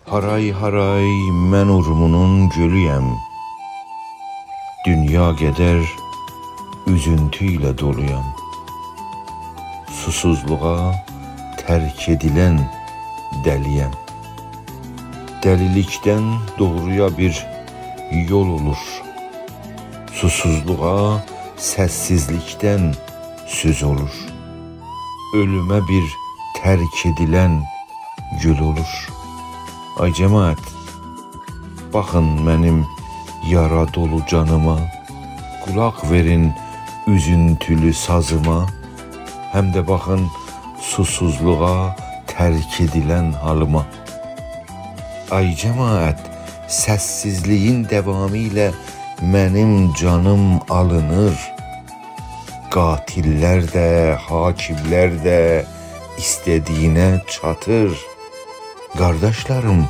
Haray haray mən urmunun gölüyəm. Dünya qədər üzüntü ilə doluyam. Susuzluğa tərk edilən dəliyəm. Dəlilikdən doğruya bir yol olur. Susuzluğa səssizlikdən söz olur. Ölümə bir tərk edilən gül olur. Ay cəmaət, baxın mənim yara dolu canıma, qulaq verin üzüntülü sazıma, həm də baxın susuzluğa tərk edilən halıma. Ay cəmaət, səssizliyin davamı ilə mənim canım alınır. Qatillər də, hakimlər də istədiyinə çatır. Qardaşlarım,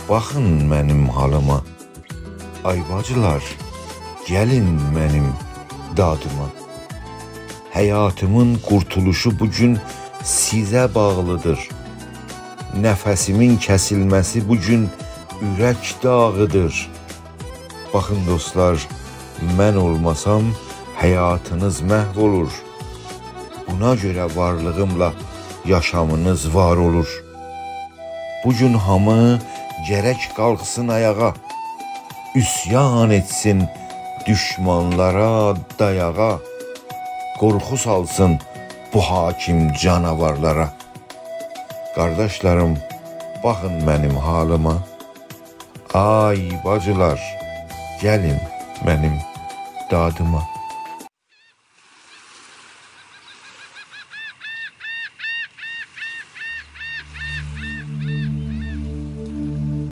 baxın mənim halıma. Ay bacılar, gəlin mənim dadıma. Həyatımın qurtuluşu bugün sizə bağlıdır. Nəfəsimin kəsilməsi bugün ürək dağıdır. Baxın dostlar, mən olmasam həyatınız məhv olur. Buna görə varlığımla yaşamınız var olur. Bugün hamı gərək qalxsın ayağa, üsyan etsin düşmanlara dayağa, qorxu salsın bu hakim canavarlara. Qardaşlarım, baxın mənim halıma. Ay bacılar, gəlin mənim dadıma.